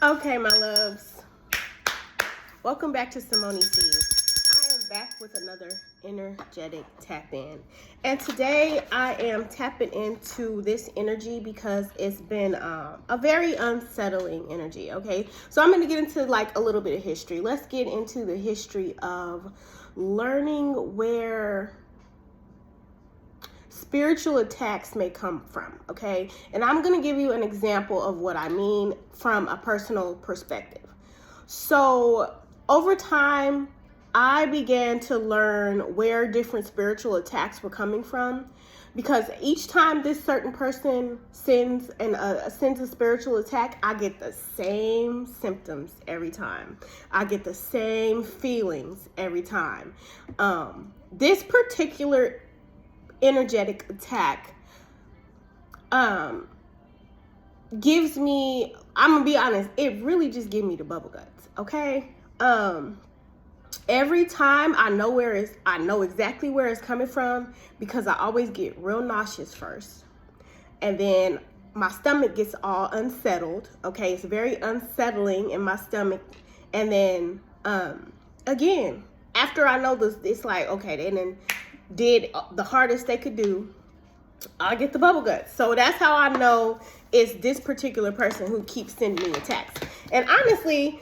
Okay, my loves. Welcome back to Simone C. I am back with another energetic tap in. And today I am tapping into this energy because it's been a very unsettling energy, okay? So I'm going to get into like a little bit of history. Let's get into the history of learning where spiritual attacks may come from, okay? And I'm going to give you an example of what I mean from a personal perspective. So over time, I began to learn where different spiritual attacks were coming from, because each time this certain person sends a spiritual attack, I get the same symptoms every time. I get the same feelings every time. This particular energetic attack gives me, I'm gonna be honest, it really just gives me the bubble guts, okay? Every time I know exactly where it's coming from, because I always get real nauseous first, and then my stomach gets all unsettled, okay? It's very unsettling in my stomach. And then again, after I know this, it's like, okay, they then did the hardest they could do, I get the bubble guts. So that's how I know it's this particular person who keeps sending me attacks. And honestly,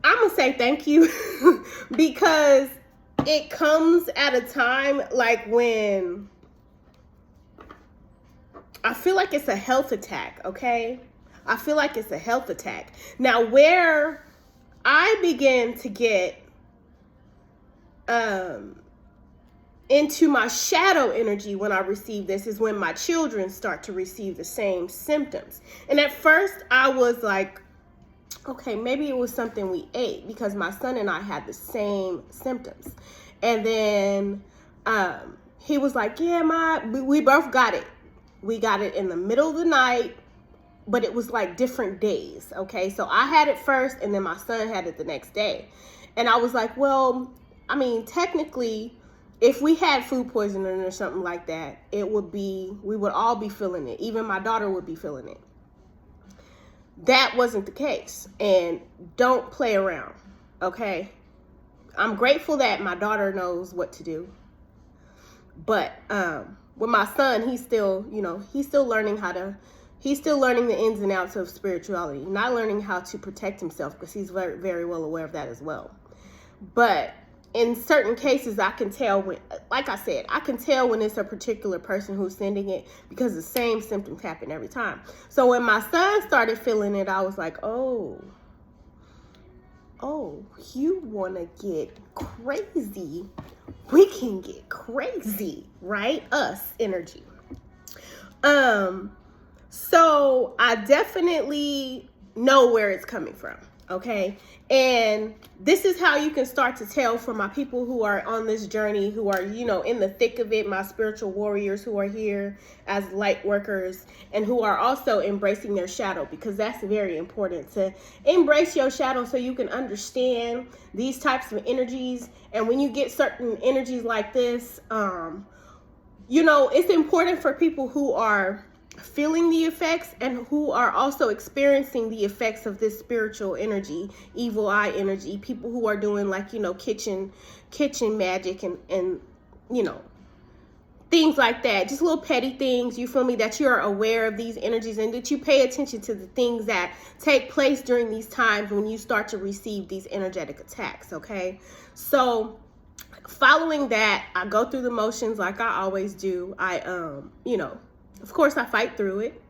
I'm gonna say thank you because it comes at a time like when I feel like it's a health attack, okay? I feel like it's a health attack. Now, where I begin to get into my shadow energy when I receive this is when my children start to receive the same symptoms. And at first I was like, okay, maybe it was something we ate, because my son and I had the same symptoms. And then he was like, yeah, we both got it. We got it in the middle of the night, but it was like different days, okay? So I had it first, and then my son had it the next day. And I was like, well, I mean, technically, if we had food poisoning or something like that, we would all be feeling it. Even my daughter would be feeling it. That wasn't the case. And don't play around, okay? I'm grateful that my daughter knows what to do. But with my son, he's still learning he's still learning the ins and outs of spirituality, not learning how to protect himself, because he's very, very well aware of that as well. But in certain cases, I can tell when, like I said, I can tell when it's a particular person who's sending it, because the same symptoms happen every time. So when my son started feeling it, I was like, oh, you want to get crazy? We can get crazy, right? Us energy. So I definitely know where it's coming from. Okay. And this is how you can start to tell for my people who are on this journey, who are, in the thick of it, my spiritual warriors who are here as light workers and who are also embracing their shadow, because that's very important, to embrace your shadow so you can understand these types of energies. And when you get certain energies like this, it's important for people who are feeling the effects and who are also experiencing the effects of this spiritual energy, evil eye energy, people who are doing like, kitchen magic and things like that, just little petty things, you feel me, that you're aware of these energies and that you pay attention to the things that take place during these times when you start to receive these energetic attacks, okay? So following that, I go through the motions like I always do. Of course, I fight through it.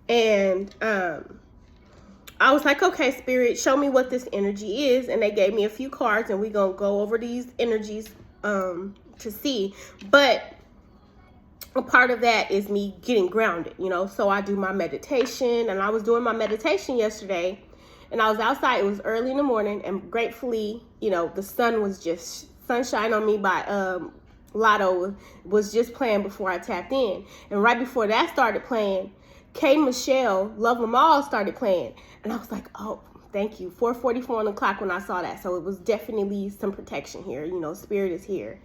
And I was like, okay, Spirit, show me what this energy is. And they gave me a few cards, and we're going to go over these energies to see. But a part of that is me getting grounded, So I do my meditation. And I was doing my meditation yesterday. And I was outside. It was early in the morning. And gratefully, the sun was just sunshine on me by Lotto was just playing before I tapped in. And right before that started playing, K. Michelle, Love 'Em All started playing. And I was like, oh, thank you. 4:44 on the clock when I saw that. So it was definitely some protection here. Spirit is here.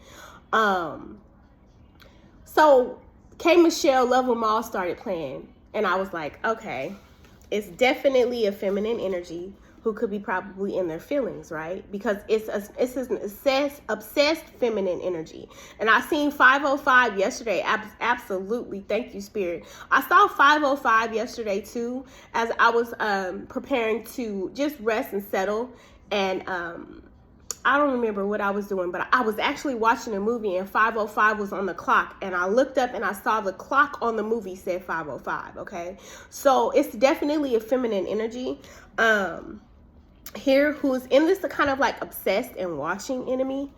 So K. Michelle, Love 'Em All started playing. And I was like, okay, it's definitely a feminine energy who could be probably in their feelings, right? Because it's an obsessed feminine energy. And I seen 505 yesterday. Absolutely. Thank you, Spirit. I saw 505 yesterday too, as I was preparing to just rest and settle. And I don't remember what I was doing, but I was actually watching a movie and 505 was on the clock. And I looked up and I saw the clock on the movie said 505, okay? So it's definitely a feminine energy. Here, who's in this kind of like obsessed and watching enemy,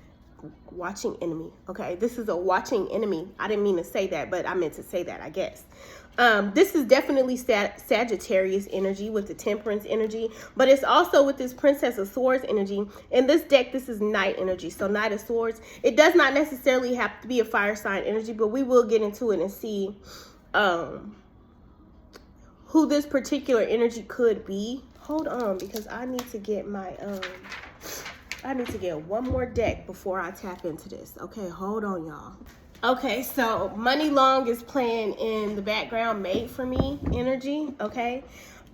okay? This is a watching enemy. I didn't mean to say that, but I meant to say that, I guess. This is definitely Sagittarius energy with the Temperance energy, but it's also with this Princess of Swords energy. In this deck, this is Knight energy, so Knight of Swords. It does not necessarily have to be a fire sign energy, but we will get into it and see who this particular energy could be. Hold on, because I need to get my I need to get one more deck before I tap into this. Okay, hold on, y'all. Okay, so Money Long is playing in the background, Made for Me energy, okay?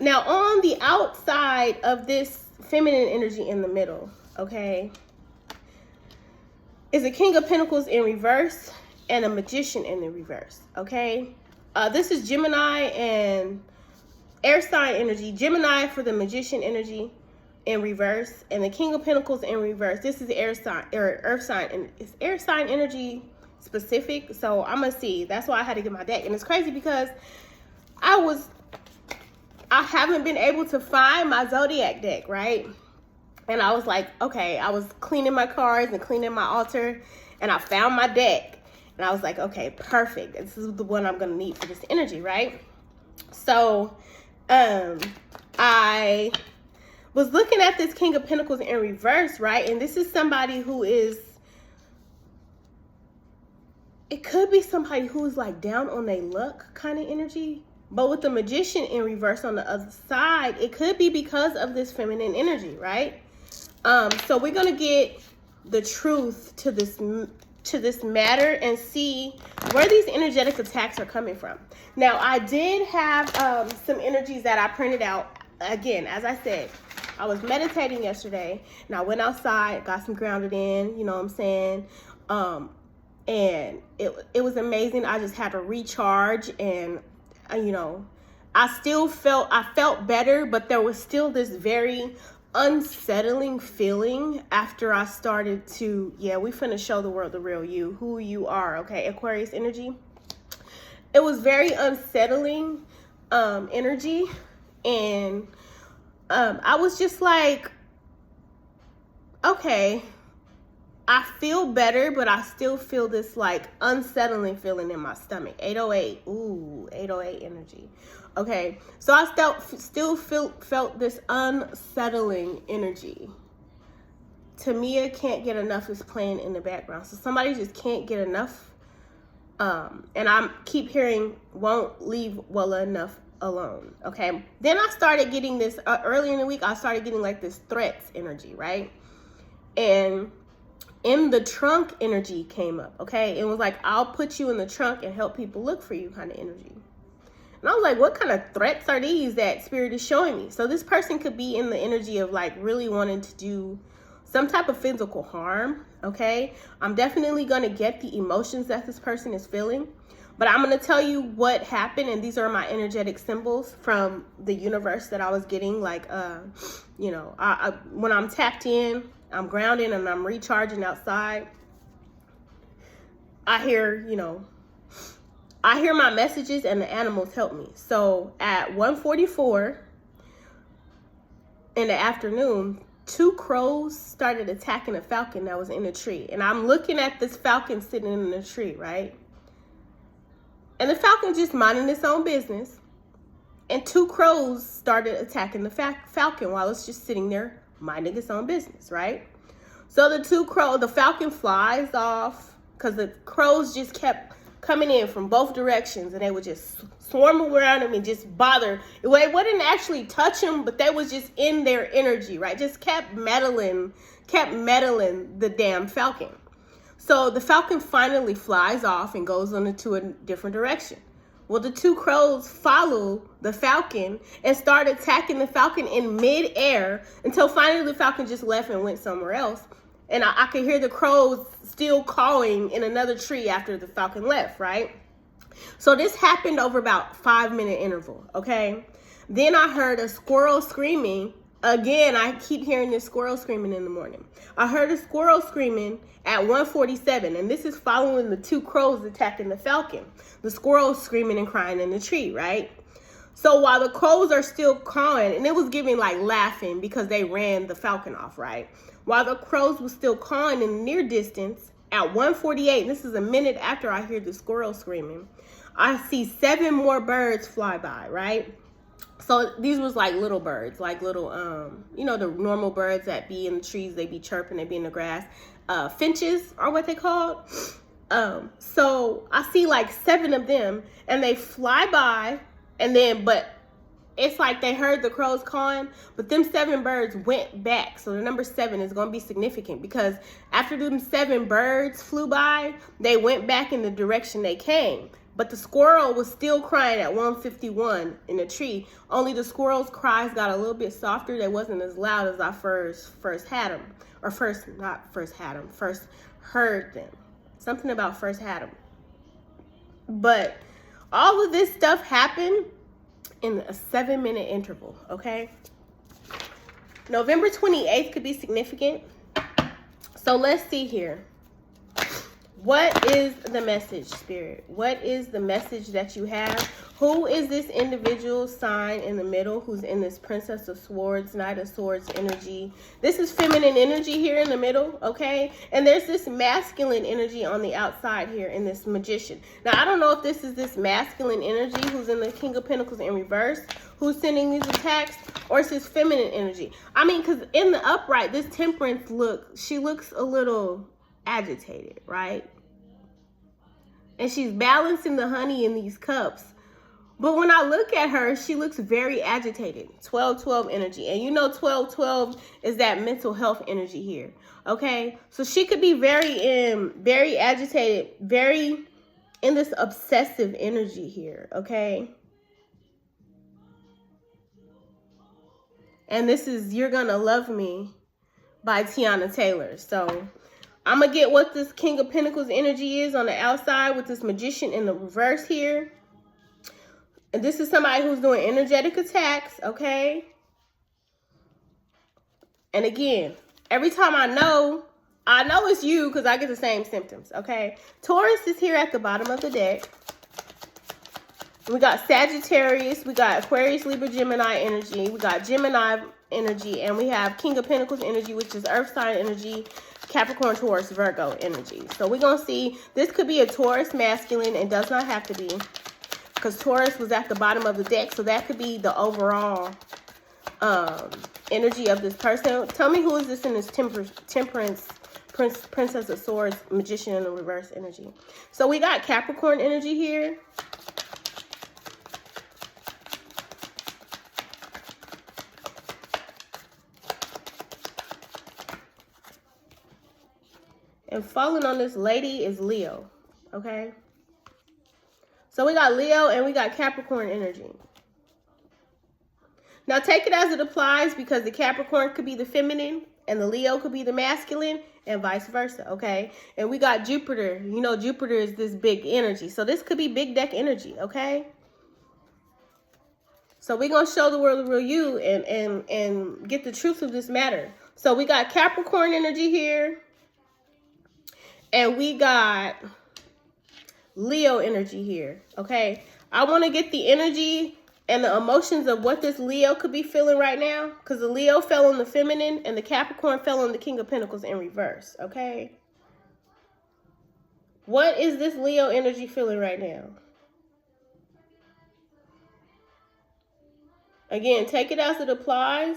Now, on the outside of this feminine energy in the middle, okay, is a King of Pentacles in reverse and a Magician in the reverse, okay? This is Gemini and air sign energy. Gemini for the Magician energy in reverse, and the King of Pentacles in reverse. This is air sign or earth sign, and it's air sign energy specific. So I'm gonna see. That's why I had to get my deck, and it's crazy because I haven't been able to find my zodiac deck, right? And I was like, okay, I was cleaning my cards and cleaning my altar, and I found my deck, and I was like, okay, perfect. This is the one I'm gonna need for this energy, right? So I was looking at this King of Pentacles in reverse, right? And this is somebody who is, it could be somebody who is like down on their luck kind of energy. But with the Magician in reverse on the other side, it could be because of this feminine energy, right? So we're going to get the truth to this matter and see where these energetic attacks are coming from. Now, I did have some energies that I printed out. Again, as I said, I was meditating yesterday, and I went outside, got some grounded in, you know what I'm saying? And it was amazing. I just had to recharge, and you know, I felt better, but there was still this very unsettling feeling after I started to, we finna show the world the real you, who you are, okay? Aquarius energy. It was very unsettling energy, and I was just like, okay, I feel better, but I still feel this like unsettling feeling in my stomach. 808, ooh, 808 energy. Okay, so I still felt this unsettling energy. Tamia Can't Get Enough is playing in the background. So somebody just can't get enough. And I keep hearing, won't leave well enough alone. Okay, then I started getting this, earlier in the week, I started getting like this threats energy, right? And in the trunk energy came up, okay? It was like, I'll put you in the trunk and help people look for you kind of energy. And I was like, what kind of threats are these that Spirit is showing me? So this person could be in the energy of like really wanting to do some type of physical harm, okay? I'm definitely going to get the emotions that this person is feeling, but I'm going to tell you what happened, and these are my energetic symbols from the universe that I was getting. Like, you know, when I'm tapped in, I'm grounded and I'm recharging outside, I hear, you know, I hear my messages and the animals help me. So at 1:44 in the afternoon, 2 crows started attacking a falcon that was in a tree. And I'm looking at this falcon sitting in the tree, right? And the falcon just minding its own business. And 2 crows started attacking the falcon while it's just sitting there minding its own business, right? So the falcon flies off because the crows just kept coming in from both directions, and they would just swarm around him and just bother. It wouldn't actually touch him, but they was just in their energy, right? Just kept meddling the damn falcon. So the falcon finally flies off and goes into a different direction. Well, the two crows followed the falcon and started attacking the falcon in mid-air until finally the falcon just left and went somewhere else. And I could hear the crows still cawing in another tree after the falcon left, right? So this happened over about 5-minute interval, okay? Then I heard a squirrel screaming. Again, I keep hearing this squirrel screaming in the morning. I heard a squirrel screaming at 1:47, and this is following the two crows attacking the falcon. The squirrel's screaming and crying in the tree, right? So while the crows are still cawing, and it was giving like laughing because they ran the falcon off, right? While the crows were still cawing in the near distance, at 1:48, this is a minute after I hear the squirrel screaming, I see 7 more birds fly by, right? So these was like little birds, like little, you know, the normal birds that be in the trees, they be chirping, they be in the grass. Finches are what they called. So I see like 7 of them, and they fly by, and then, but it's like they heard the crows cawing, but them 7 birds went back. So the number 7 is going to be significant because after them 7 birds flew by, they went back in the direction they came. But the squirrel was still crying at 1:51 in the tree. Only the squirrel's cries got a little bit softer. They wasn't as loud as I first had them. Or first heard them. Something about first had them. But all of this stuff happened in a 7-minute interval, okay? November 28th could be significant. So let's see here. What is the message, Spirit? What is the message that you have? Who is this individual sign in the middle who's in this Princess of Swords, Knight of Swords energy? This is feminine energy here in the middle, okay? And there's this masculine energy on the outside here in this Magician. Now, I don't know if this is this masculine energy who's in the King of Pentacles in reverse, who's sending these attacks, or it's this feminine energy. I mean, because in the upright, this Temperance look, she looks a little agitated, right? And she's balancing the honey in these cups. But when I look at her, she looks very agitated. 12-12 energy. And you know 12-12 is that mental health energy here. Okay? So she could be very agitated, very in this obsessive energy here. Okay? And this is You're Gonna Love Me by Tiana Taylor. So I'm going to get what this King of Pentacles energy is on the outside with this Magician in the reverse here. And this is somebody who's doing energetic attacks, okay? And again, every time I know it's you because I get the same symptoms, okay? Taurus is here at the bottom of the deck. We got Sagittarius, we got Aquarius, Libra, Gemini energy. We got Gemini energy, and we have King of Pentacles energy, which is Earth sign energy, Capricorn, Taurus, Virgo energy. So we're going to see, this could be a Taurus masculine. It does not have to be, because Taurus was at the bottom of the deck. So that could be the overall energy of this person. Tell me, who is this in this Temperance, Princess of Swords, Magician in the reverse energy. So we got Capricorn energy here. And falling on this lady is Leo, okay? So we got Leo and we got Capricorn energy. Now take it as it applies, because the Capricorn could be the feminine and the Leo could be the masculine and vice versa, okay? And we got Jupiter. You know, Jupiter is this big energy. So this could be big deck energy, okay? So we're going to show the world the real you and get the truth of this matter. So we got Capricorn energy here. And we got Leo energy here, okay? I want to get the energy and the emotions of what this Leo could be feeling right now, because the Leo fell on the feminine and the Capricorn fell on the King of Pentacles in reverse, okay? What is this Leo energy feeling right now? Again, take it as it applies.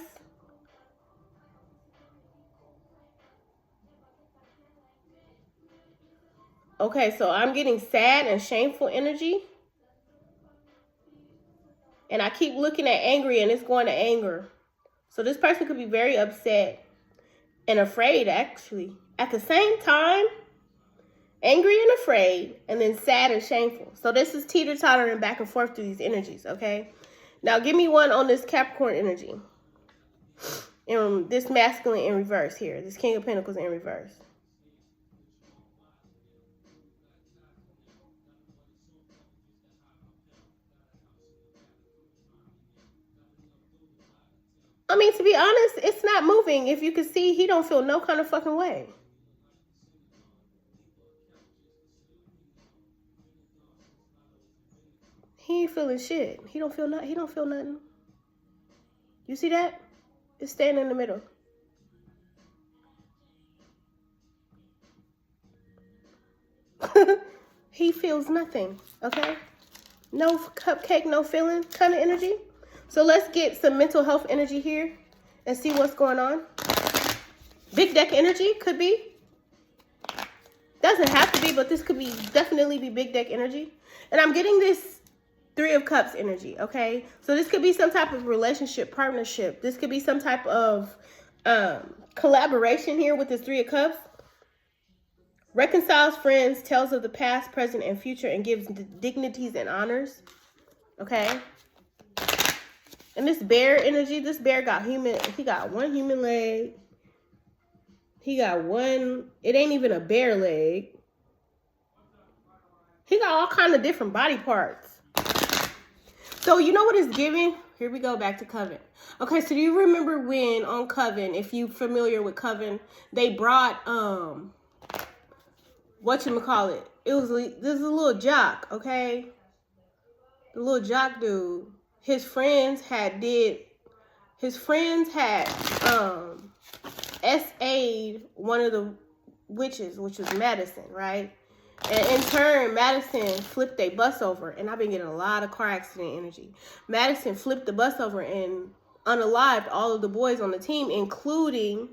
Okay, so I'm getting sad and shameful energy. And I keep looking at angry, and it's going to anger. So this person could be very upset and afraid, actually. At the same time, angry and afraid, and then sad and shameful. So this is teeter-tottering back and forth through these energies, okay? Now give me one on this Capricorn energy. In this masculine in reverse here. This King of Pentacles in reverse. I mean, to be honest, it's not moving. If you can see, he don't feel no kind of fucking way. He ain't feeling shit. He don't feel nothing. You see that? It's standing in the middle. He feels nothing, okay? No cupcake, no feeling kind of energy. So let's get some mental health energy here and see what's going on. Big deck energy could be. Doesn't have to be, but this could be definitely be big deck energy. And I'm getting this Three of Cups energy, okay? So this could be some type of relationship, partnership. This could be some type of collaboration here with this Three of Cups. Reconciles friends, tells of the past, present, and future, and gives dignities and honors, okay? And this bear energy, this bear got he got one human leg. He got one, it ain't even a bear leg. He got all kind of different body parts. So you know what it's giving? Here we go back to Coven. Okay, so do you remember when on Coven, if you familiar with Coven, they brought whatchamacallit? It was this is a little jock, okay? The little jock dude. His friends had SA'd one of the witches, which was Madison, right? And in turn, Madison flipped a bus over. And I've been getting a lot of car accident energy. Madison flipped the bus over and unalived all of the boys on the team, including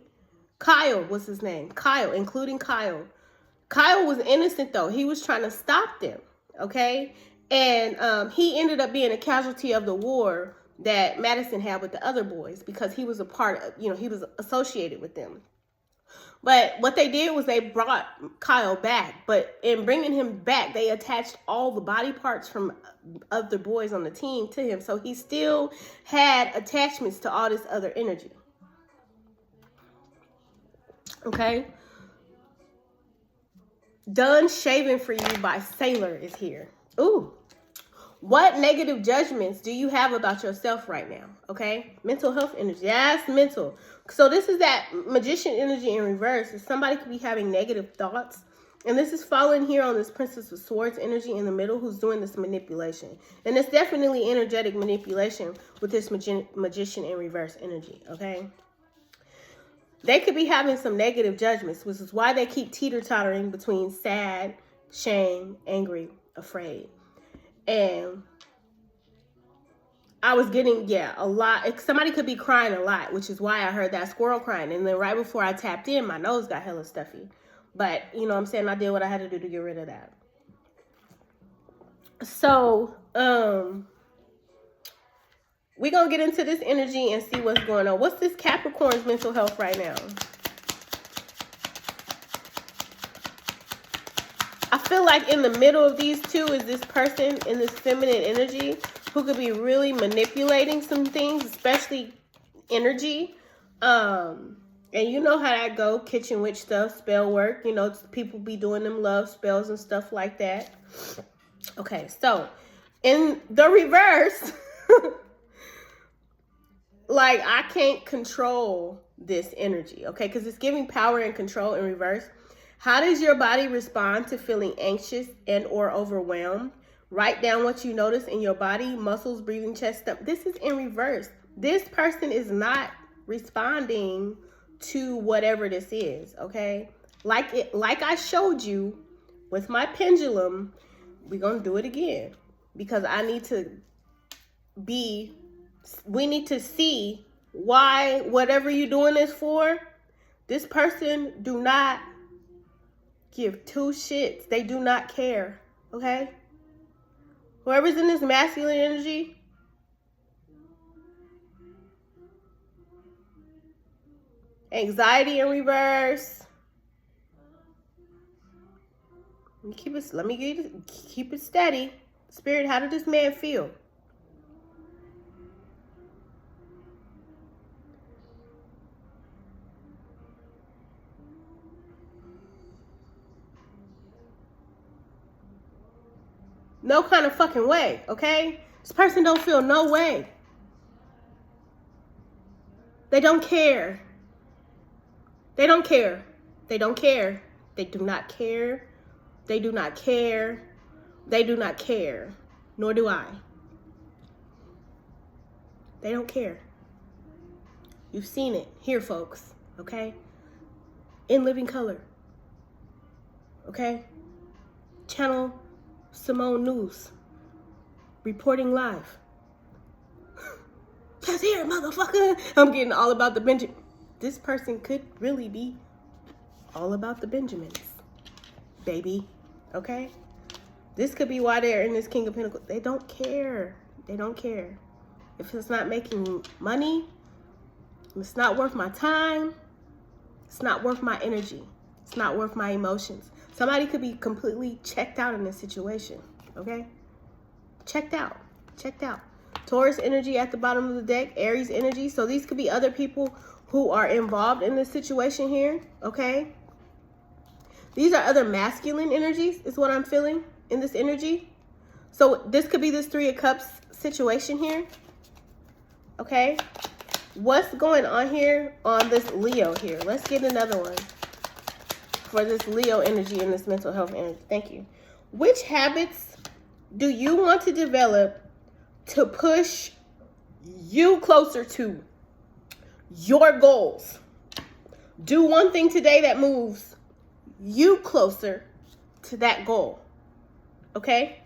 Kyle. What's his name? Kyle, including Kyle. Kyle was innocent, though. He was trying to stop them, okay? And he ended up being a casualty of the war that Madison had with the other boys because he was a part of, he was associated with them. But what they did was they brought Kyle back. But in bringing him back, they attached all the body parts from other boys on the team to him. So he still had attachments to all this other energy. Okay? Done Shaving for You by Sailor is here. Ooh. What negative judgments do you have about yourself right now? Okay? Mental health energy. That's mental. So this is that Magician energy in reverse. Somebody could be having negative thoughts. And this is falling here on this Princess of Swords energy in the middle who's doing this manipulation. And it's definitely energetic manipulation with this Magician in reverse energy. Okay? They could be having some negative judgments, which is why they keep teeter-tottering between sad, shame, angry, afraid. And I was getting, a lot. Somebody could be crying a lot, which is why I heard that squirrel crying. And then right before I tapped in, my nose got hella stuffy. But, you know what I'm saying? I did what I had to do to get rid of that. So, we're going to get into this energy and see what's going on. What's this Capricorn's mental health right now? I feel like in the middle of these two is this person in this feminine energy who could be really manipulating some things, especially energy. And you know how that go, kitchen witch stuff, spell work. You know, people be doing them love spells and stuff like that. Okay, so in the reverse, like I can't control this energy, okay? Because it's giving power and control in reverse. How does your body respond to feeling anxious and or overwhelmed? Write down what you notice in your body, muscles, breathing, chest, stomach. This is in reverse. This person is not responding to whatever this is, okay? Like I showed you with my pendulum, we're going to do it again because we need to see why whatever you're doing this for, this person do not give two shits. They do not care, okay? Whoever's in this masculine energy, anxiety in reverse, Let me keep it steady. Spirit, how did this man feel? No kind of fucking way, okay? This person don't feel no way. They don't care. They don't care. They don't care. They do not care. They do not care. They do not care. Nor do I. They don't care. You've seen it here, folks, okay? In living color, okay? Channel Simone News, reporting live. Just here, motherfucker. I'm getting all about the Benjamin. This person could really be all about the Benjamins, baby, okay? This could be why they're in this King of Pentacles. They don't care. They don't care. If it's not making money, it's not worth my time, it's not worth my energy, it's not worth my emotions. Somebody could be completely checked out in this situation, okay? Checked out. Taurus energy at the bottom of the deck, Aries energy. So these could be other people who are involved in this situation here, okay? These are other masculine energies is what I'm feeling in this energy. So this could be this Three of Cups situation here, okay? What's going on here on this Leo here? Let's get another one for this Leo energy and this mental health energy. Thank you. Which habits do you want to develop to push you closer to your goals? Do one thing today that moves you closer to that goal. Okay?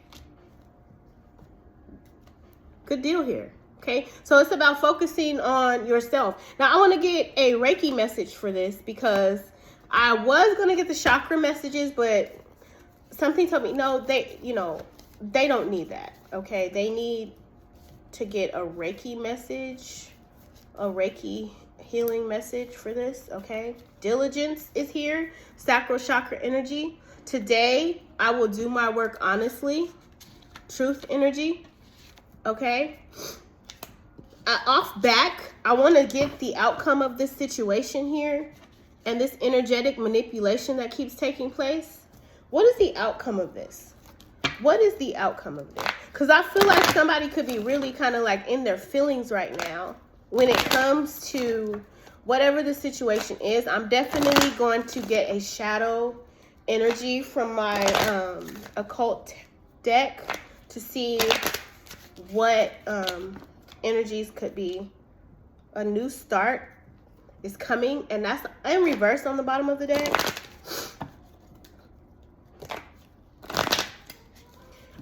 Good deal here. Okay, so it's about focusing on yourself. Now, I want to get a Reiki message for this because I was going to get the chakra messages, but something told me, no, they don't need that. Okay, they need to get a Reiki message, a Reiki healing message for this. Okay, diligence is here, sacral chakra energy. Today, I will do my work honestly, truth energy. Okay. Off back, I want to get the outcome of this situation here and this energetic manipulation that keeps taking place. What is the outcome of this? What is the outcome of this? Because I feel like somebody could be really kind of like in their feelings right now when it comes to whatever the situation is. I'm definitely going to get a shadow energy from my occult deck to see what energies could be. A new start is coming, and that's in reverse on the bottom of the deck.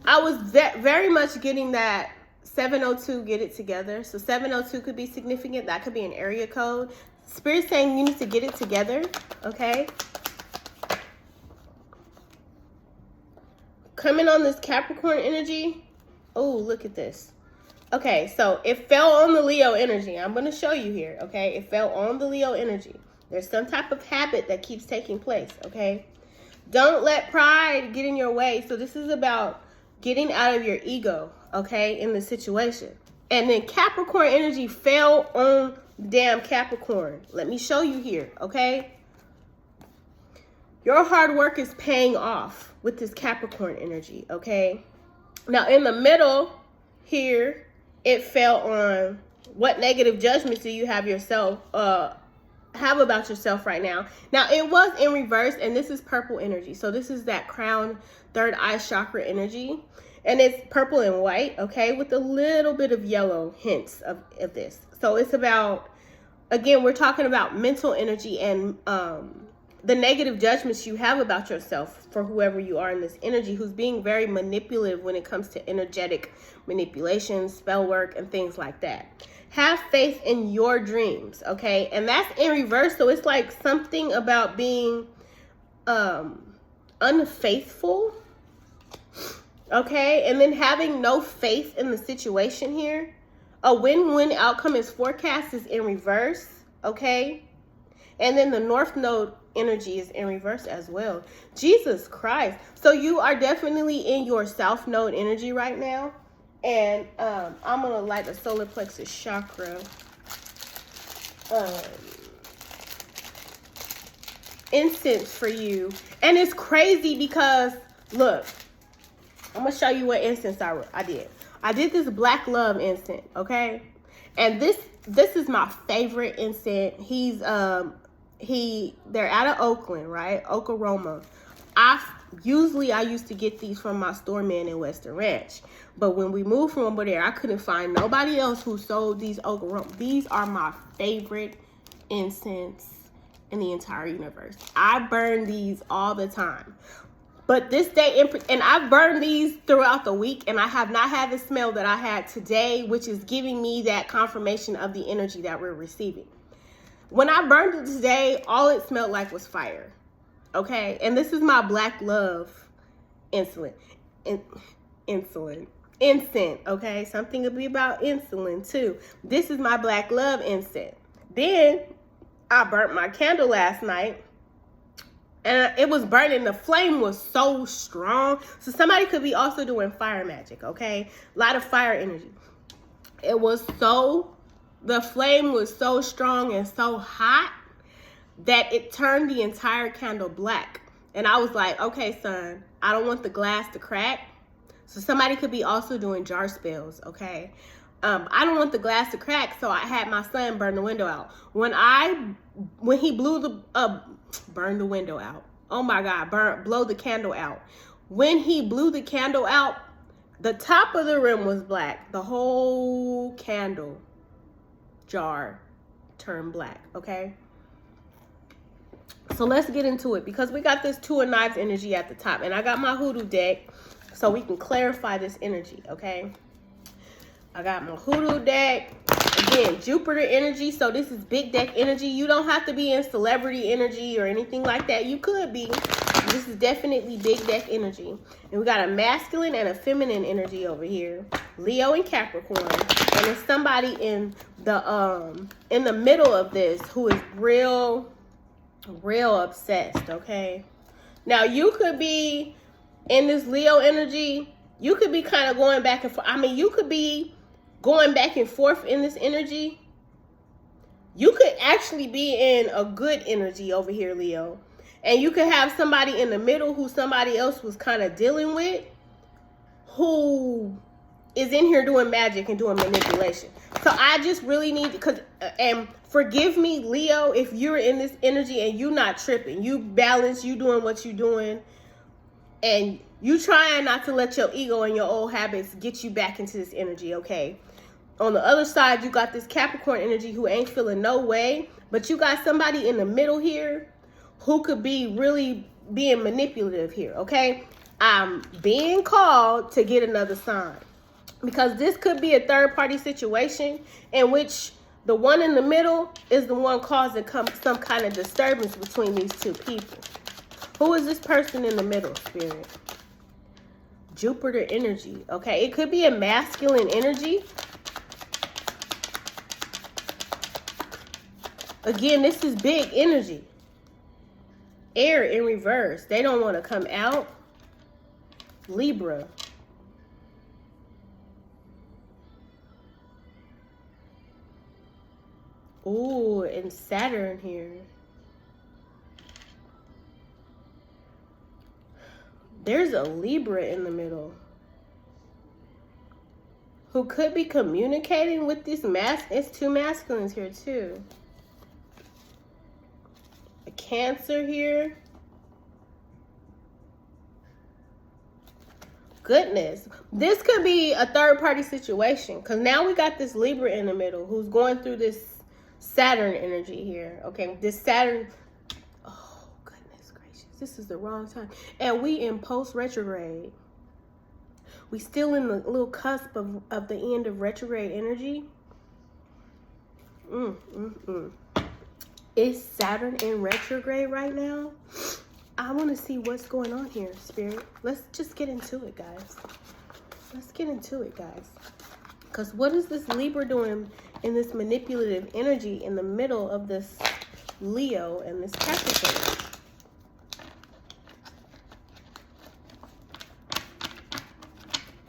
I was very much getting that 702, get it together. So 702 could be significant. That could be an area code. Spirit saying you need to get it together, okay? Coming on this Capricorn energy. Oh, look at this. Okay, so it fell on the Leo energy. I'm going to show you here, okay? It fell on the Leo energy. There's some type of habit that keeps taking place, okay? Don't let pride get in your way. So this is about getting out of your ego, okay, in the situation. And then Capricorn energy fell on damn Capricorn. Let me show you here, okay? Your hard work is paying off with this Capricorn energy, okay? Now, in the middle here, it fell on what negative judgments do you have about yourself right now. Now, it was in reverse, and this is purple energy. So this is that crown, third eye chakra energy. And it's purple and white, okay, with a little bit of yellow hints of this. So it's about, again, we're talking about mental energy and the negative judgments you have about yourself for whoever you are in this energy who's being very manipulative when it comes to energetic manipulation, spell work, and things like that. Have faith in your dreams, okay? And that's in reverse. So it's like something about being unfaithful, okay? And then having no faith in the situation here. A win-win outcome is forecast is in reverse, okay? And then the North Node energy is in reverse as well. Jesus Christ. So you are definitely in your South Node energy right now. And I'm going to light the solar plexus chakra. Incense for you. And it's crazy because, look, I'm going to show you what incense I did. I did this black love incense, okay? And this is my favorite incense. They're out of Oakland, right? Oak Aroma. I used to get these from my store man in Western Ranch. But when we moved from over there, I couldn't find nobody else who sold these Oak Aroma. These are my favorite incense in the entire universe. I burn these all the time. But this day, and I've burned these throughout the week, and I have not had the smell that I had today, which is giving me that confirmation of the energy that we're receiving. When I burned it today, all it smelled like was fire. Okay? And this is my black love incense. Okay? Something to be about insulin, too. This is my black love incense. Then, I burnt my candle last night. And it was burning. The flame was so strong. So somebody could be also doing fire magic, okay? A lot of fire energy. The flame was so strong and so hot that it turned the entire candle black. And I was like, okay, son, I don't want the glass to crack. So somebody could be also doing jar spells, okay? I don't want the glass to crack, so I had my son burn the window out. When he burned the window out. Oh my God, blow the candle out. When he blew the candle out, the top of the rim was black. The whole candle jar turned black, okay? So let's get into it because we got this Two of Knives energy at the top, and I got my hoodoo deck so we can clarify this energy, okay? I got my hoodoo deck. Again, Jupiter energy. So this is big deck energy. You don't have to be in celebrity energy or anything like that. You could be. This is definitely big deck energy. And we got a masculine and a feminine energy over here. Leo and Capricorn. And there's somebody in the middle of this who is real obsessed, okay? Now, you could be in this Leo energy. You could be kind of going back and forth. I mean, you could be going back and forth in this energy. You could actually be in a good energy over here, Leo. And you could have somebody in the middle who somebody else was kind of dealing with, who is in here doing magic and doing manipulation. So I just really need, and forgive me, Leo, if you're in this energy and you're not tripping. You balance, you doing what you're doing, and you trying not to let your ego and your old habits get you back into this energy, okay? On the other side, you got this Capricorn energy who ain't feeling no way, but you got somebody in the middle here who could be really being manipulative here, okay? I'm being called to get another sign because this could be a third-party situation in which the one in the middle is the one causing some kind of disturbance between these two people. Who is this person in the middle, Spirit? Jupiter energy, okay? It could be a masculine energy. Again, this is big energy. Air in reverse. They don't want to come out. Libra. Ooh, and Saturn here. There's a Libra in the middle who could be communicating with this it's two masculines here too. A Cancer here. Goodness, this could be a third-party situation because now we got this Libra in the middle who's going through this Saturn energy here. Okay, this Saturn. Oh, goodness gracious. This is the wrong time. And we in post-retrograde. We still in the little cusp of the end of retrograde energy. Is Saturn in retrograde right now? I want to see what's going on here, Spirit. Let's just get into it, guys. Let's get into it, guys. Because what is this Libra doing in this manipulative energy in the middle of this Leo and this Capricorn.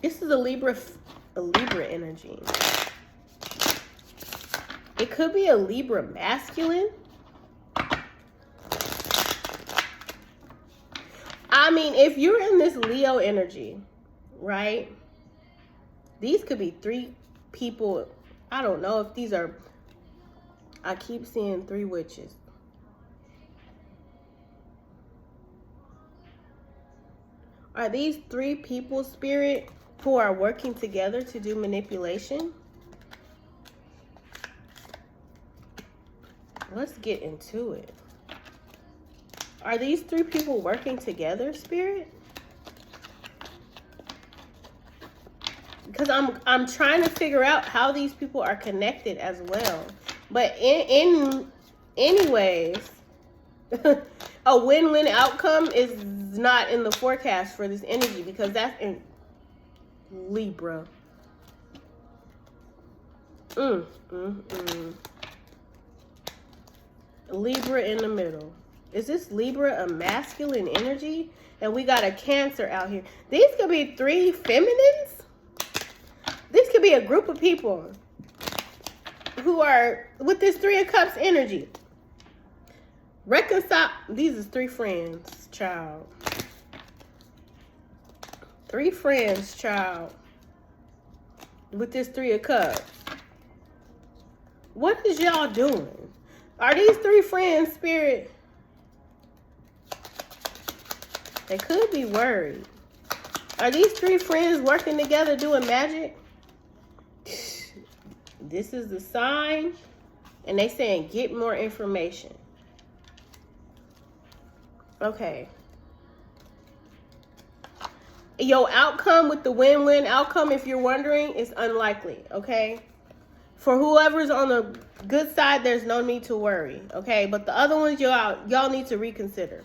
This is a Libra energy. It could be a Libra masculine. I mean, if you're in this Leo energy, right? These could be three people. I don't know if these are, I keep seeing three witches. Are these three people, Spirit, who are working together to do manipulation? Let's get into it. Are these three people working together, Spirit? Because I'm trying to figure out how these people are connected as well. But anyways, a win-win outcome is not in the forecast for this energy because that's in Libra. Libra in the middle. Is this Libra a masculine energy? And we got a Cancer out here. These could be three feminines. This could be a group of people who are with this Three of Cups energy. Reconcile. These is three friends, child. Three friends, child. With this Three of Cups. What is y'all doing? Are these three friends, Spirit? They could be worried. Are these three friends working together doing magic? This is the sign. And they saying get more information. Okay. Your outcome with the win-win outcome, if you're wondering, is unlikely, okay? For whoever's on the good side, there's no need to worry, okay? But the other ones, y'all need to reconsider,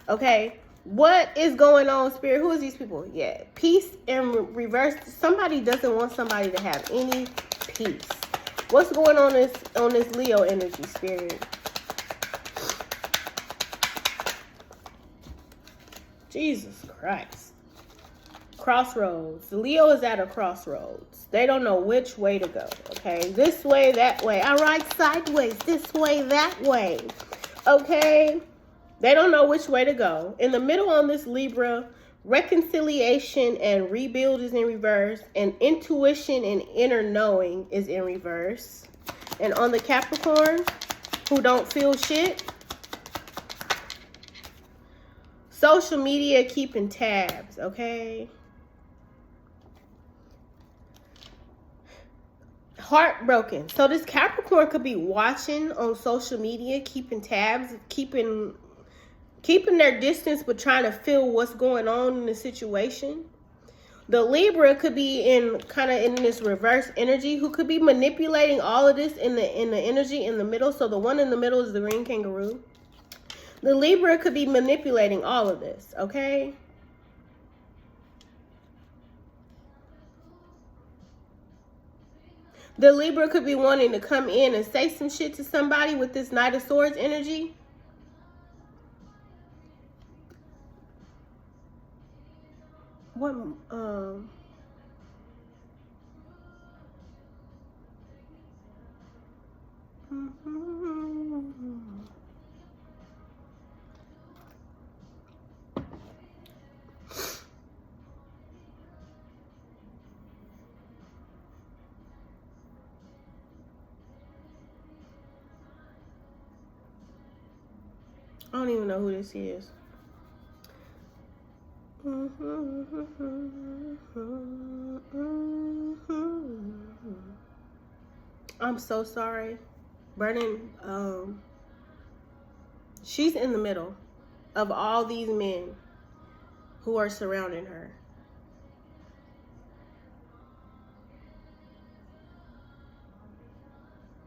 okay? What is going on, Spirit? Who is these people? Yeah, peace in reverse. Somebody doesn't want somebody to have any peace. What's going on this Leo energy, Spirit? Jesus Christ. Crossroads. The Leo is at a crossroads. They don't know which way to go, okay? This way, that way. I ride sideways. This way, that way, okay? They don't know which way to go. In the middle on this Libra, reconciliation and rebuild is in reverse. And intuition and inner knowing is in reverse. And on the Capricorn, who don't feel shit, social media keeping tabs, okay? Heartbroken. So this Capricorn could be watching on social media, keeping tabs, keeping their distance, but trying to feel what's going on in the situation. The Libra could be in kind of in this reverse energy, who could be manipulating all of this in the energy in the middle. So the one in the middle is the green kangaroo. The Libra could be manipulating all of this, okay? The Libra could be wanting to come in and say some shit to somebody with this Knight of Swords energy. What, I don't even know who this is. I'm so sorry. Burning, she's in the middle of all these men who are surrounding her.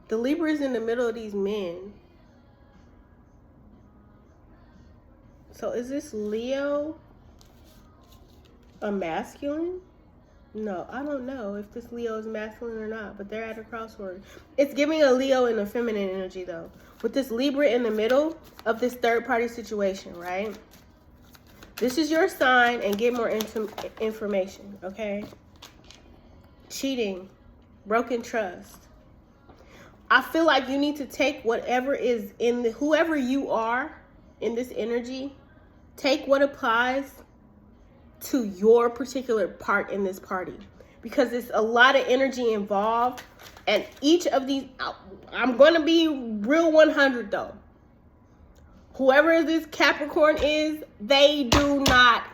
The Libra is in the middle of these men. So is this Leo a masculine? No, I don't know if this Leo is masculine or not, but they're at a crossroad. It's giving a Leo in a feminine energy, though. With this Libra in the middle of this third-party situation, right? This is your sign, and get more information, okay? Cheating, broken trust. I feel like you need to take whatever is in whoever you are in this energy, take what applies to your particular part in this party, because it's a lot of energy involved, and each of these, I'm going to be real 100 though. Whoever this Capricorn is, they do not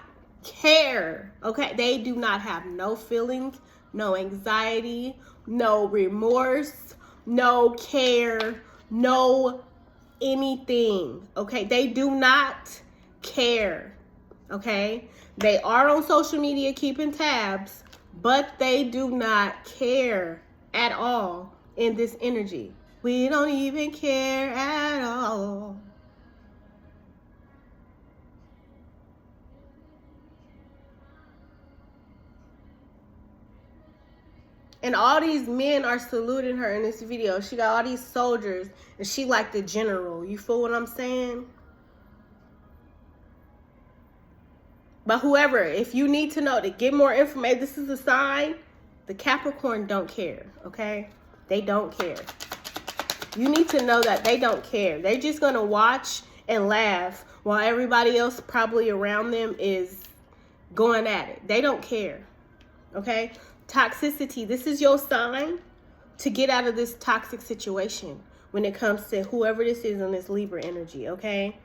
care, okay? They do not have no feelings, no anxiety, no remorse, no care, no anything, okay? They do not care, okay? They are on social media keeping tabs, but they do not care at all in this energy. We don't even care at all. And all these men are saluting her in this video. She got all these soldiers, and she like the general. You feel what I'm saying? But whoever, if you need to know to get more information, this is a sign. The Capricorn don't care, okay? They don't care. You need to know that they don't care. They're just going to watch and laugh while everybody else probably around them is going at it. They don't care, okay? Toxicity. This is your sign to get out of this toxic situation when it comes to whoever this is in this Libra energy, okay?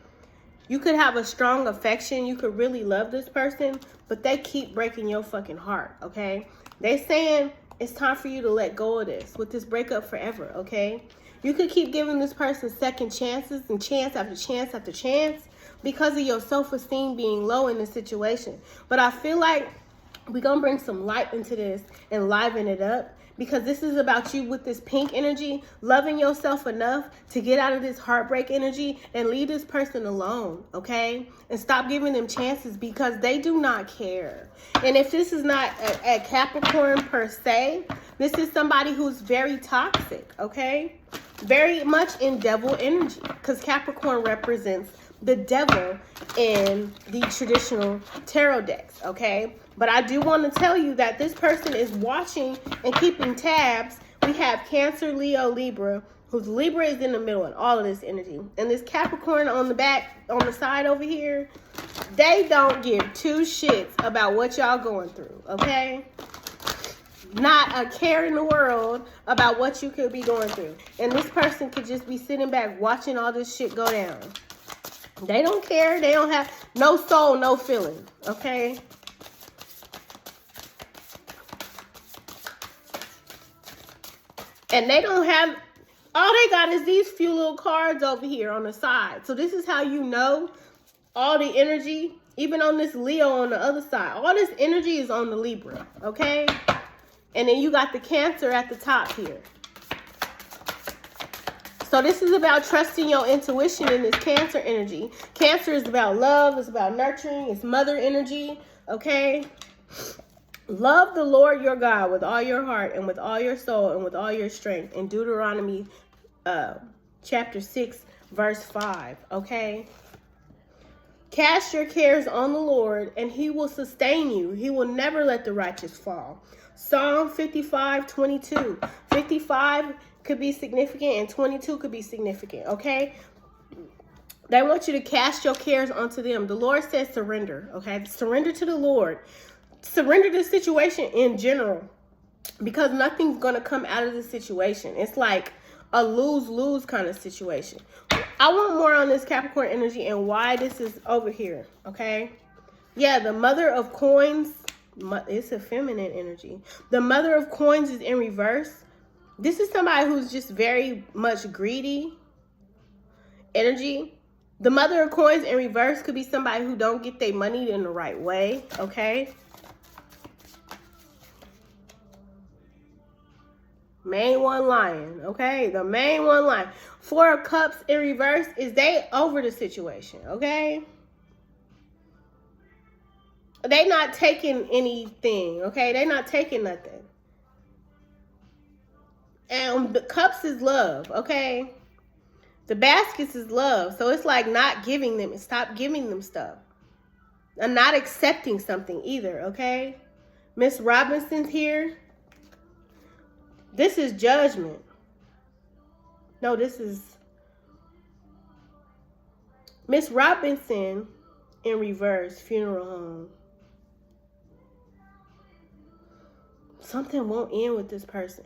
You could have a strong affection. You could really love this person, but they keep breaking your fucking heart, okay? They're saying it's time for you to let go of this with this breakup forever, okay? You could keep giving this person second chances and chance after chance after chance because of your self-esteem being low in this situation. But I feel like we're going to bring some light into this and liven it up, because this is about you with this pink energy, loving yourself enough to get out of this heartbreak energy and leave this person alone, okay? And stop giving them chances, because they do not care. And if this is not a Capricorn per se, this is somebody who's very toxic, okay? Very much in devil energy, because Capricorn represents the devil in the traditional tarot decks, okay? But I do want to tell you that this person is watching and keeping tabs. We have Cancer, Leo, Libra, whose Libra is in the middle in all of this energy. And this Capricorn on the back, on the side over here, they don't give two shits about what y'all going through, okay? Not a care in the world about what you could be going through. And this person could just be sitting back watching all this shit go down. They don't care. They don't have no soul, no feeling, okay? And they don't have, all they got is these few little cards over here on the side. So this is how you know all the energy, even on this Leo on the other side. All this energy is on the Libra, okay? And then you got the Cancer at the top here. So this is about trusting your intuition in this Cancer energy. Cancer is about love. It's about nurturing. It's mother energy, okay? Love the Lord your God with all your heart and with all your soul and with all your strength. In Deuteronomy chapter 6, verse 5, okay? Cast your cares on the Lord, and he will sustain you. He will never let the righteous fall. Psalm 55:22. 55 could be significant and 22 could be significant, okay? They want you to cast your cares onto them. The Lord says surrender, okay? Surrender to the Lord. Surrender the situation in general, because nothing's going to come out of the situation. It's like a lose-lose kind of situation. I want more on this Capricorn energy and why this is over here, okay? Yeah, the Mother of Coins, it's a feminine energy. The Mother of Coins is in reverse. This is somebody who's just very much greedy energy. The Mother of Coins in reverse could be somebody who don't get their money in the right way, okay? Main one lying, okay? The main one lying. Four of Cups in reverse is they over the situation, okay? They not taking anything, okay? They not taking nothing. And the cups is love, okay? The baskets is love. So it's like not giving them, stop giving them stuff. And not accepting something either, okay? Miss Robinson's here. This is judgment. No, this is Miss Robinson in reverse, funeral home. Something won't end with this person.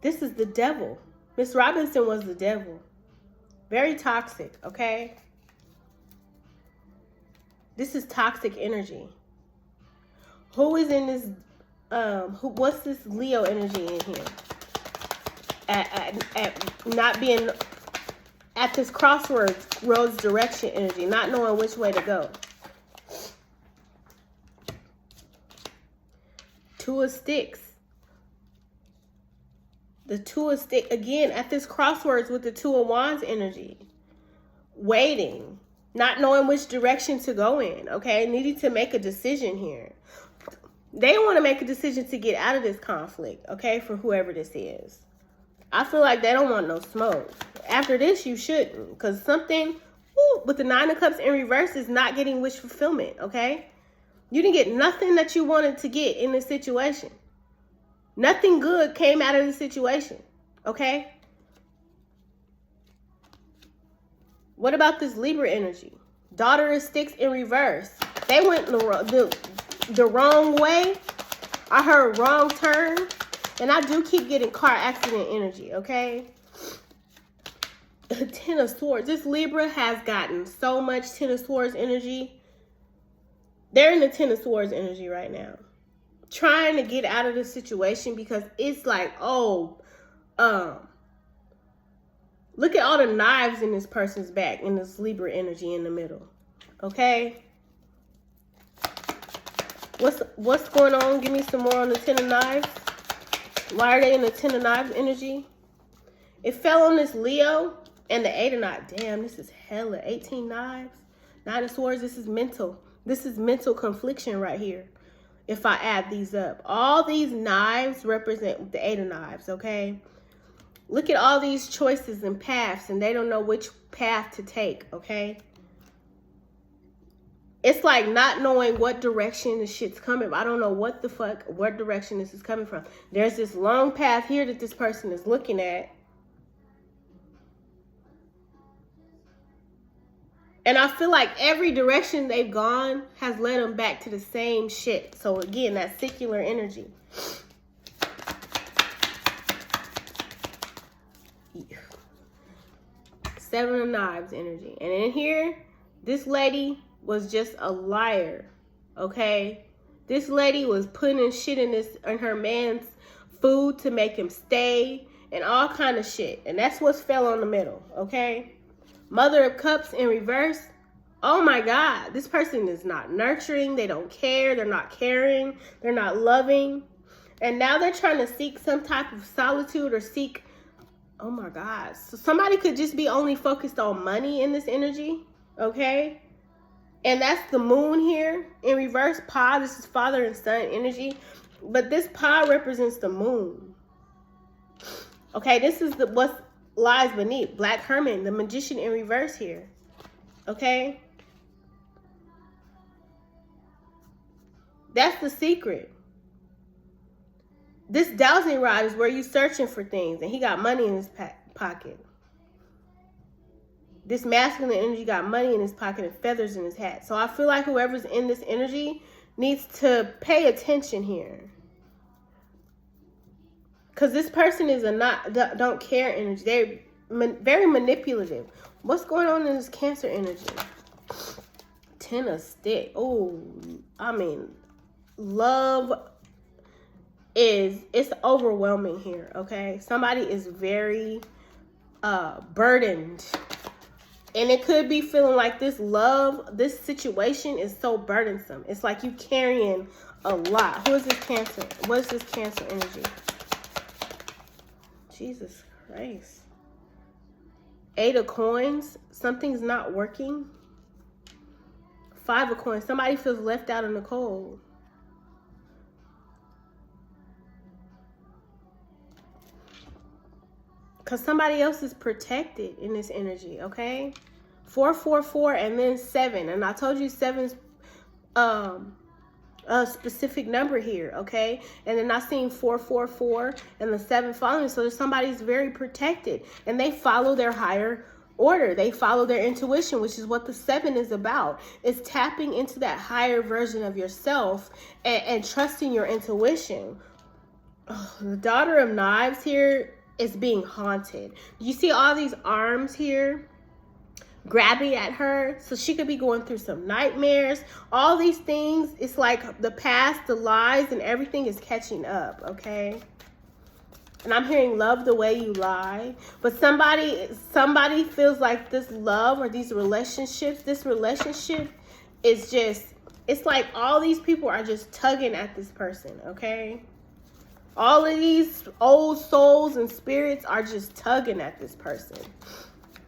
This is the devil. Miss Robinson was the devil. Very toxic, okay? This is toxic energy. Who is in this, what's this Leo energy in here? At not being, at this crossroads direction energy, not knowing which way to go. Two of Sticks. The Two of Sticks, again, at this crossroads with the Two of Wands energy. Waiting. Not knowing which direction to go in, okay? Needing to make a decision here. They want to make a decision to get out of this conflict, okay? For whoever this is. I feel like they don't want no smoke. After this, you shouldn't. Because something, with the Nine of Cups in reverse is not getting wish fulfillment, okay? You didn't get nothing that you wanted to get in this situation. Nothing good came out of the situation, okay? What about this Libra energy? Daughter of Sticks in reverse. They went the wrong way. I heard wrong turn. And I do keep getting car accident energy, okay? Ten of Swords. This Libra has gotten so much Ten of Swords energy. They're in the Ten of Swords energy right now. Trying to get out of the situation because it's like, look at all the knives in this person's back in this Libra energy in the middle. Okay? What's going on? Give me some more on the Ten of Knives. Why are they in the Ten of Knives energy? It fell on this Leo and the Eight of Knives. Damn, this is hella. 18 knives. Nine of Swords. This is mental. This is mental confliction right here. If I add these up. All these knives represent the Eight of Knives, okay? Look at all these choices and paths, and they don't know which path to take, okay? It's like not knowing what direction the shit's coming. I don't know what direction this is coming from. There's this long path here that this person is looking at. And I feel like every direction they've gone has led them back to the same shit. So again, that secular energy. Seven of Knives energy. And in here, this lady was just a liar, okay? This lady was putting shit in her man's food to make him stay and all kind of shit. And that's what's fell on the middle, okay? Mother of Cups in reverse. Oh my God, this person is not nurturing. They don't care. They're not caring. They're not loving. And now they're trying to seek some type of solitude or seek, oh my God. So somebody could just be only focused on money in this energy, okay? And that's the Moon here in reverse. Pa, this is father and son energy. But this Pa represents the Moon. Okay, this is what lies beneath. Black Hermit, the Magician in reverse here. Okay? That's the secret. This dowsing rod is where you're searching for things. And he got money in his pocket. This masculine energy got money in his pocket and feathers in his hat. So I feel like whoever's in this energy needs to pay attention here. Because this person is a don't care energy. They're very manipulative. What's going on in this Cancer energy? Ten of Sticks. Oh, I mean, love it's overwhelming here, okay? Somebody is very burdened. And it could be feeling like this situation is so burdensome. It's like you carrying a lot. Who is this Cancer? What is this Cancer energy? Jesus Christ. Eight of Coins. Something's not working. Five of Coins. Somebody feels left out in the cold. Because somebody else is protected in this energy, okay? 444 and then 7. And I told you 7's a specific number here, okay? And then I seen 444 and the 7 following. So somebody's very protected and they follow their higher order. They follow their intuition, which is what the 7 is about. It's tapping into that higher version of yourself and trusting your intuition. Oh, the Daughter of Knives here is being haunted. You see all these arms here grabbing at her, so she could be going through some nightmares. All these things, it's like the past, the lies, and everything is catching up, okay? And I'm hearing love the way you lie. But somebody feels like this love or these relationships, this relationship is just, it's like all these people are just tugging at this person, okay? All of these old souls and spirits are just tugging at this person.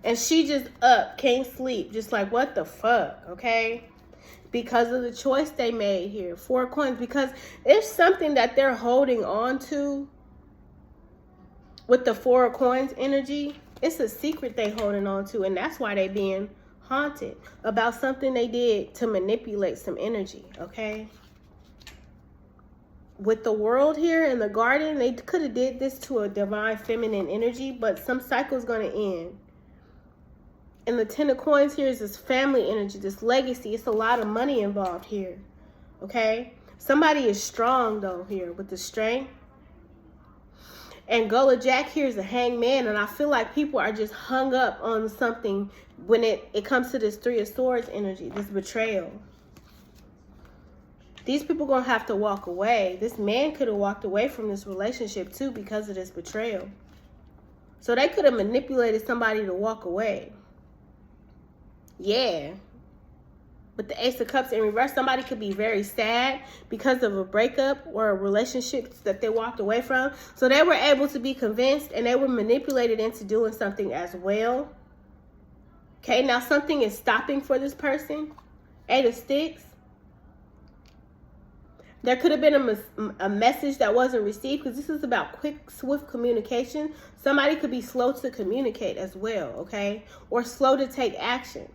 And she just up, can't sleep, just like, what the fuck, okay? Because of the choice they made here. 4 Coins, because it's something that they're holding on to with the 4 Coins energy. It's a secret they holding on to, and that's why they being haunted about something they did to manipulate some energy, okay? With the World here in the Garden, they could have did this to a divine feminine energy, but some cycle's going to end. And the 10 of Coins here is this family energy, this legacy. It's a lot of money involved here, okay? Somebody is strong, though, here with the strength. And Gullah Jack here is a hangman, and I feel like people are just hung up on something when it comes to this 3 of Swords energy, this betrayal. These people going to have to walk away. This man could have walked away from this relationship, too, because of this betrayal. So they could have manipulated somebody to walk away. Yeah. With the Ace of Cups in reverse, somebody could be very sad because of a breakup or a relationship that they walked away from. So they were able to be convinced and they were manipulated into doing something as well. Okay, now something is stopping for this person. 8 of Sticks. There could have been a message that wasn't received, because this is about quick, swift communication. Somebody could be slow to communicate as well, okay? Or slow to take action.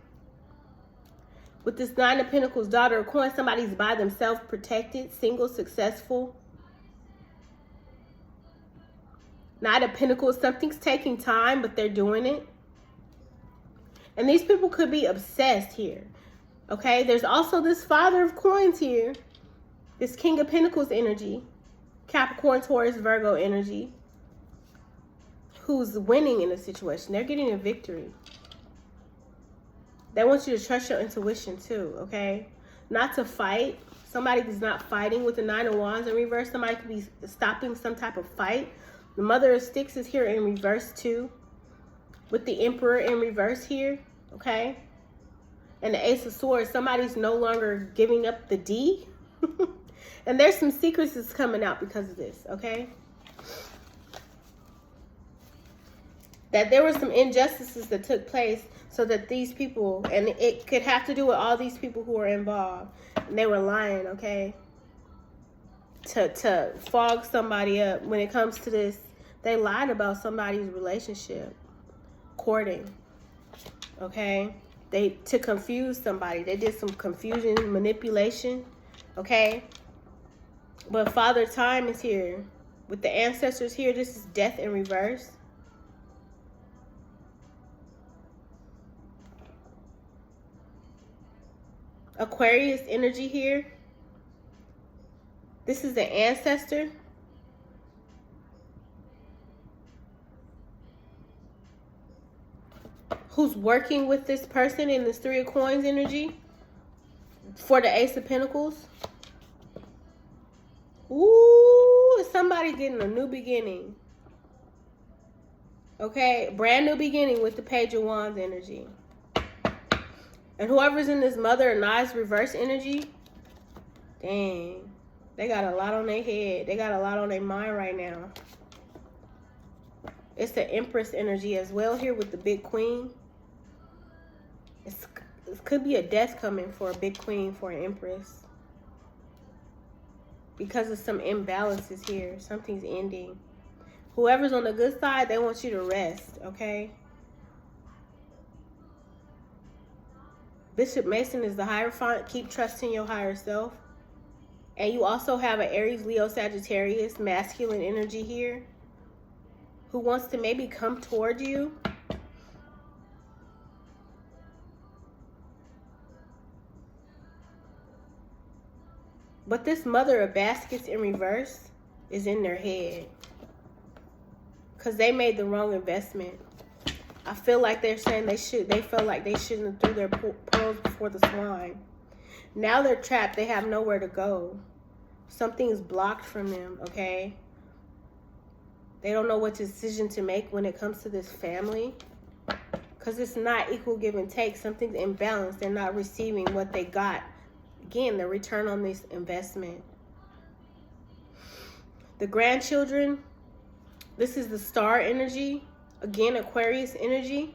With this 9 of Pentacles, Daughter of Coins, somebody's by themselves, protected, single, successful. 9 of Pentacles, something's taking time, but they're doing it. And these people could be obsessed here, okay? There's also this Father of Coins here. This King of Pentacles energy, Capricorn, Taurus, Virgo energy, who's winning in a situation. They're getting a victory. They want you to trust your intuition too, okay? Not to fight. Somebody is not fighting with the 9 of Wands in reverse. Somebody could be stopping some type of fight. The Mother of Sticks is here in reverse too, with the Emperor in reverse here, okay? And the Ace of Swords, somebody's no longer giving up the D. And there's some secrets that's coming out because of this, okay? That there were some injustices that took place so that these people, and it could have to do with all these people who were involved, and they were lying, okay? To fog somebody up. When it comes to this, they lied about somebody's relationship, courting, okay? To confuse somebody. They did some confusion, manipulation, okay? But Father Time is here. With the ancestors here, this is death in reverse. Aquarius energy here. This is the ancestor. Who's working with this person in this 3 of Coins energy for the Ace of Pentacles. Ooh, somebody getting a new beginning. Okay, brand new beginning with the Page of Wands energy. And whoever's in this Mother of Knives reverse energy, dang, they got a lot on their head. They got a lot on their mind right now. It's the Empress energy as well here with the Big Queen. It's could be a death coming for a big queen, for an empress. Because of some imbalances here. Something's ending. Whoever's on the good side, they want you to rest, okay? Bishop Mason is the Hierophant. Keep trusting your higher self. And you also have an Aries, Leo, Sagittarius, masculine energy here, who wants to maybe come toward you. But this Mother of Baskets in reverse is in their head. Because they made the wrong investment. I feel like they're saying they felt like they shouldn't have threw their pearls before the swine. Now they're trapped. They have nowhere to go. Something is blocked from them, okay? They don't know what decision to make when it comes to this family. Because it's not equal give and take. Something's imbalanced. They're not receiving what they got. Again, the return on this investment. The grandchildren, this is the star energy. Again, Aquarius energy.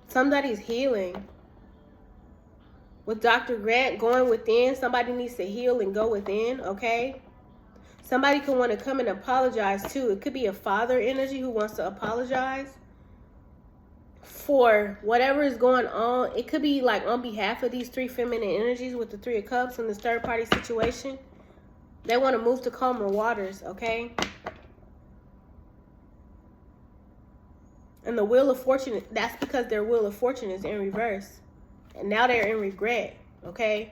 Somebody's healing. With Dr. Grant going within, somebody needs to heal and go within, okay? Somebody can want to come and apologize too. It could be a father energy who wants to apologize for whatever is going on. It could be like on behalf of these three feminine energies with the Three of Cups and this third party situation. They want to move to calmer waters, okay? And the Wheel of Fortune, that's because their Wheel of Fortune is in reverse. And now they're in regret, okay?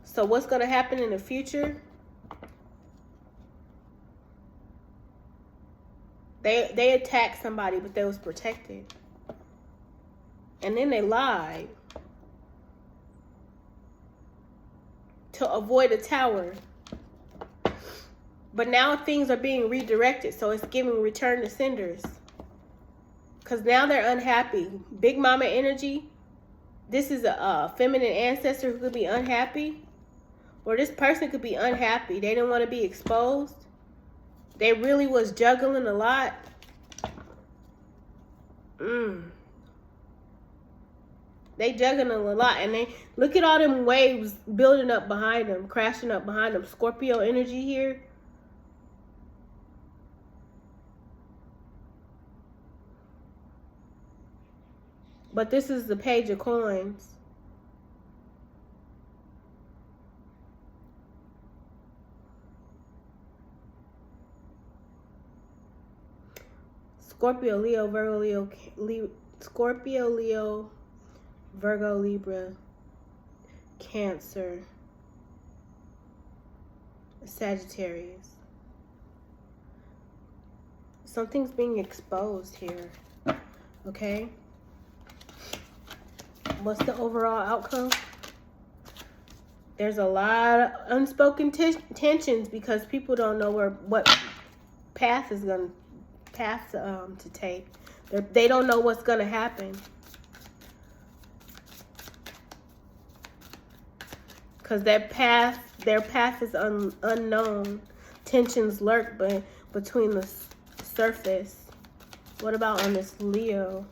So what's going to happen in the future? They attacked somebody, but they was protected. And then they lied to avoid a tower. But now things are being redirected, so it's giving return to senders. Because now they're unhappy. Big Mama energy. This is a feminine ancestor who could be unhappy. Or this person could be unhappy. They didn't want to be exposed. They really was juggling a lot. They juggling a lot. And they look at all them waves building up behind them, crashing up behind them. Scorpio energy here. But this is the Page of Coins. Scorpio, Leo, Virgo, Scorpio, Leo, Virgo, Libra, Cancer, Sagittarius. Something's being exposed here, okay? What's the overall outcome? There's a lot of unspoken tensions because people don't know what path to take. They don't know what's gonna happen because their path is unknown. Tensions lurk between the surface. What about on this Leo?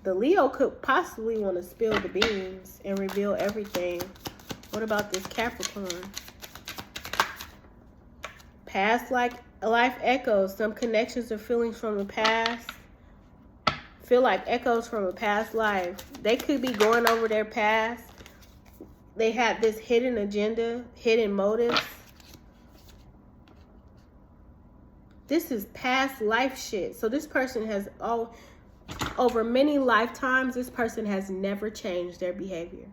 The Leo could possibly want to spill the beans and reveal everything. What about this Capricorn? Past life echoes. Some connections or feelings from the past feel like echoes from a past life. They could be going over their past. They had this hidden agenda, hidden motives. This is past life shit. So this person has over many lifetimes, this person has never changed their behavior.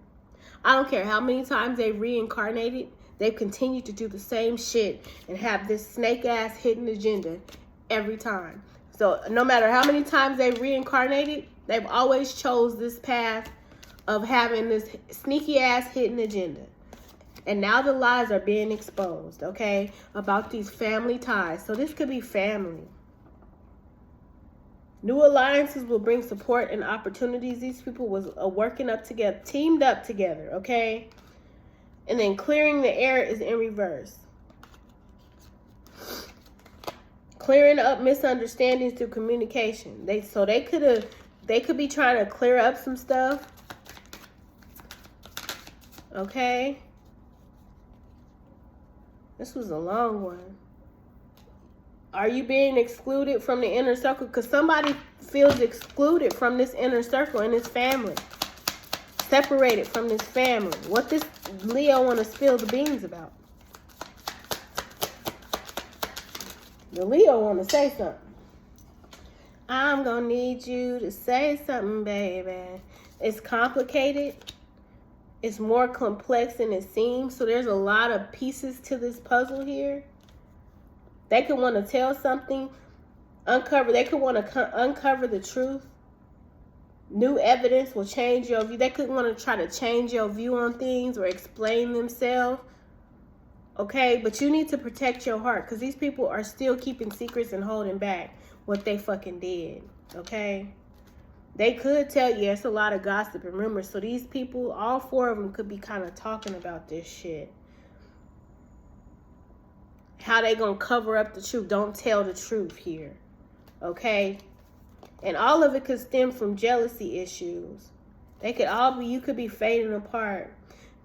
I don't care how many times they've reincarnated, they've continued to do the same shit and have this snake-ass hidden agenda every time. So no matter how many times they've reincarnated, they've always chose this path of having this sneaky-ass hidden agenda. And now the lies are being exposed, okay, about these family ties. So this could be family. New alliances will bring support and opportunities. These people was working up together, teamed up together, okay? And then clearing the air is in reverse. Clearing up misunderstandings through communication. They could be trying to clear up some stuff. Okay. This was a long one. Are you being excluded from the inner circle? Because somebody feels excluded from this inner circle in this family. Separated from this family. What this Leo want to spill the beans about? The Leo want to say something. I'm going to need you to say something, baby. It's complicated. It's more complex than it seems. So there's a lot of pieces to this puzzle here. They could want to tell something, they could want to uncover the truth. New evidence will change your view. They could want to try to change your view on things or explain themselves. Okay, but you need to protect your heart because these people are still keeping secrets and holding back what they fucking did. Okay, they could tell you. It's a lot of gossip and rumors. So these people, all four of them, could be kind of talking about this shit. How they gonna cover up the truth? Don't tell the truth here, okay? And all of it could stem from jealousy issues. They could all be. You could be fading apart.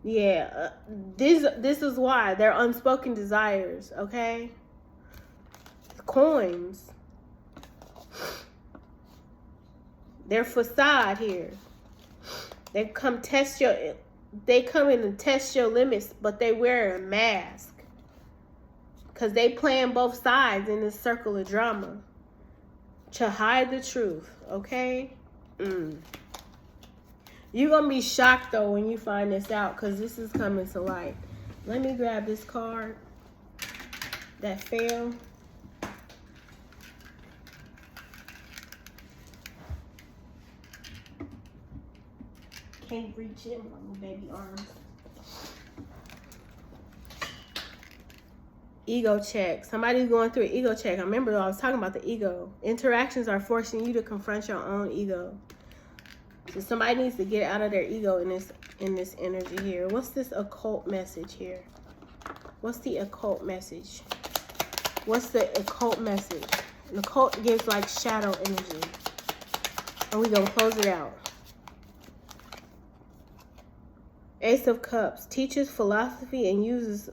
Yeah, this is why they're unspoken desires. Okay, coins. Their facade here. They come in and test your limits, but they wear a mask. Because they playing both sides in this circle of drama. To hide the truth, okay? You're going to be shocked, though, when you find this out. Because this is coming to light. Let me grab this card that fell. Can't reach it with my little baby arms. Ego check. Somebody's going through an ego check. I remember I was talking about the ego. Interactions are forcing you to confront your own ego. So somebody needs to get out of their ego in this energy here. What's this occult message here? What's the occult message? What's the occult message? The occult gives like shadow energy. And we're going to close it out. Ace of Cups. Teaches philosophy and uses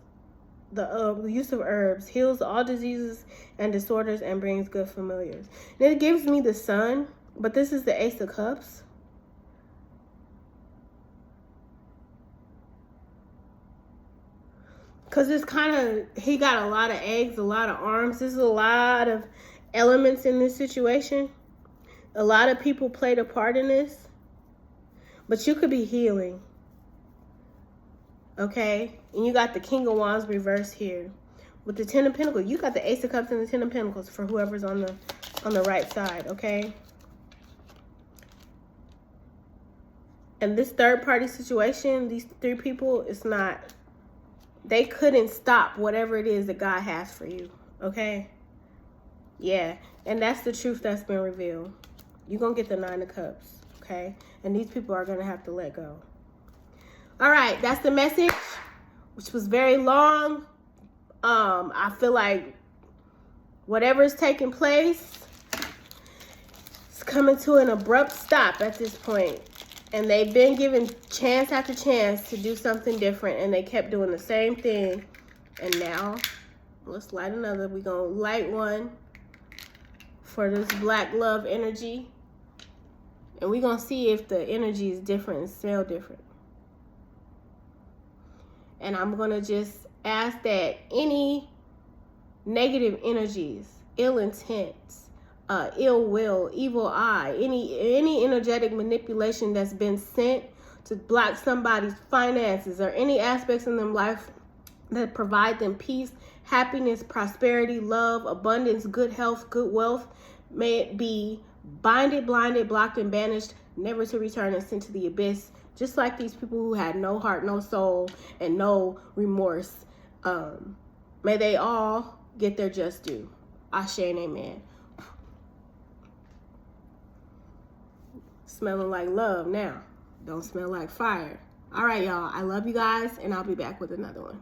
the use of herbs, heals all diseases and disorders, and brings good familiars. And it gives me the Sun, but this is the Ace of Cups. Because it's kind of, he got a lot of eggs, a lot of arms. There's a lot of elements in this situation. A lot of people played a part in this. But you could be healing. Okay, and you got the King of Wands reversed here. With the Ten of Pentacles, you got the Ace of Cups and the Ten of Pentacles for whoever's on the right side, okay? And this third party situation, these three people, it's not, they couldn't stop whatever it is that God has for you, okay? Yeah, and that's the truth that's been revealed. You're going to get the Nine of Cups, okay? And these people are going to have to let go. All right, that's the message, which was very long. I feel like whatever is taking place, it's coming to an abrupt stop at this point. And they've been given chance after chance to do something different, and they kept doing the same thing. And now, let's light another. We're going to light one for this black love energy. And we're going to see if the energy is different and smell different. And I'm going to just ask that any negative energies, ill intents, ill will, evil eye, any energetic manipulation that's been sent to block somebody's finances or any aspects in their life that provide them peace, happiness, prosperity, love, abundance, good health, good wealth, may it be binded, blinded, blocked, and banished, never to return and sent to the abyss. Just like these people who had no heart, no soul, and no remorse. May they all get their just due. Ashe and amen. Smelling like love now. Don't smell like fire. All right, y'all. I love you guys, and I'll be back with another one.